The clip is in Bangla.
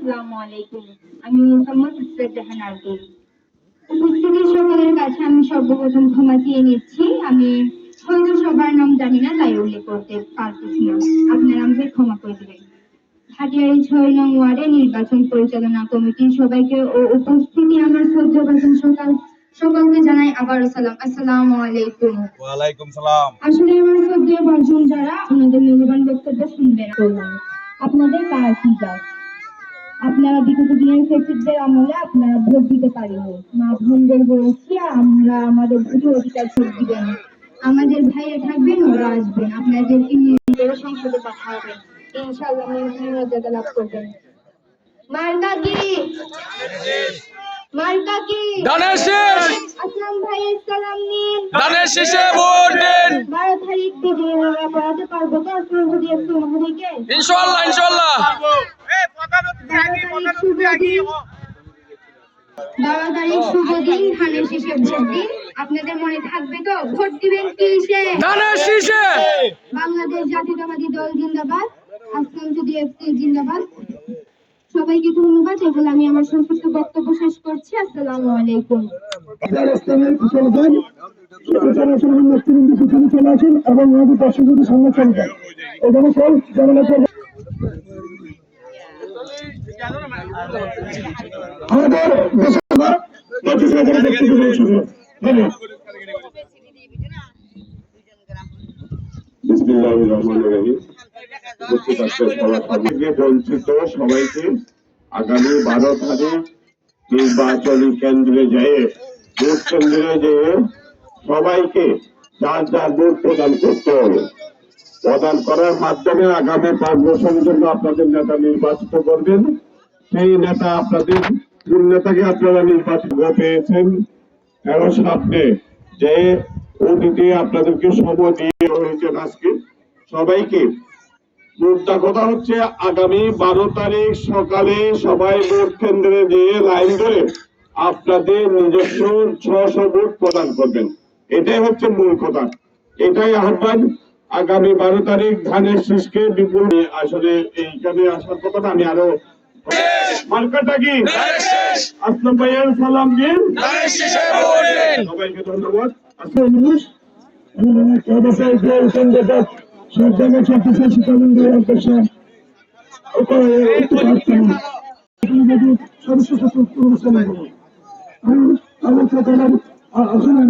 আসসালামু আলাইকুম। আমি মোহাম্মদ ইসরাত জাহান আরকুল। উপস্থিত সকলের কাছে আমি সর্বপ্রথম ক্ষমা চেয়ে নিচ্ছি। আমি হয়তো সবার নাম জানি না, তাই উল্লেখ করতে পারতেছি না। আপনারা আমাকে ক্ষমা করে দিবেন। ভাটিয়ারী ৬ নং ওয়ার্ডে নির্বাচন পরিচালনা কমিটির সবাইকে ও উপস্থিতি আমার শ্রদ্ধাভাজন সকলকে জানাই আবারও সালাম। আসসালামু আলাইকুম। ওয়ালাইকুম সালাম। আসলে আমার শ্রদ্ধাভাজন যারা আপনাদের মূল্যবান বক্তব্য শুনবেন করলাম। আপনাদের কার কি কাজ? আপনারা বিগত দিনের ফেসিকদের আমলে আপনারা ভোট দিতে পারেননি। মা বোনদের বলছি, আমরা আমাদের ভোটের অধিকার ভোট দিবেন। আমাদের ভাইরা থাকবেন, ওরা আসবেন, আপনাদের ইউনিয়নের সংসদে কথা হবে। ইনশাআল্লাহ মর্যাদা লাভ করবেন। মার্কা কি? মার্কা কি? ধানের শীষ। আসলাম ভাইয়ের সালাম নিন। ধানের শীষে ভোট দিন। 12 তারিখ দিনে আমরা পড়াতে পারবো তো আসলাম যদি একটু মহোদয়কে? ইনশাআল্লাহ ইনশাআল্লাহ। 12 তারিখ শুভ দিন, ধানের শীষে ভোট দিন। আপনাদের মনে থাকবে তো? ভোট দিবেন কিসে? ধানের শীষে। বাংলাদেশ জাতীয়তাবাদী দল জিন্দাবাদ, আসলাম যদি এফসি জিন্দাবাদ। সবাইকে ধন্যবাদ। এগুলো আমি আমার সংক্ষিপ্ত বক্তব্য শেষ করছি। আসসালামু আলাইকুম। এবং আমাদের দর্শক যদি সামনে চলে যায় এখানে সব জনগণ আমাদের বঞ্চিত সবাইকে আগামী 12 তারিখ নির্বাচনী কেন্দ্রে যেয়ে ভোট কেন্দ্রে যেয়ে সবাইকে যার যার ভোট প্রদান করতে হবে। প্রদান করার মাধ্যমে আগামী 5 বছরের জন্য আপনাদের নেতা নির্বাচিত করবেন। সেই নেতা আপনাদের কোন নেতাকে আপনারা নির্বাচিত পেয়েছেন এর সামনে যে ওটিতে আপনাদেরকে সময় দিয়ে হয়েছেন। আজকে সবাইকে মোদ্দা কথা হচ্ছে আগামী 12 তারিখ সকালে সবাই ভোট কেন্দ্রে গিয়ে লাইন ধরে আপনাদের নিজস্ব 600 ভোট প্রদান করবেন। এটাই হচ্ছে মূল কথা। এটাই আহ্বান। আগামী 12 তারিখ ধানের শীষকে বিপুল আসলে এইখানে আসার কথা আমি আরো মার্কাটা কি আসলাম ভাইয়ের সালাম দিন। সবাইকে ধন্যবাদ। সব জায়গায় চলতেছে সীতাকুণ্ডের অধ্যক্ষা সদস্য অনুষ্ঠান আমার আসলে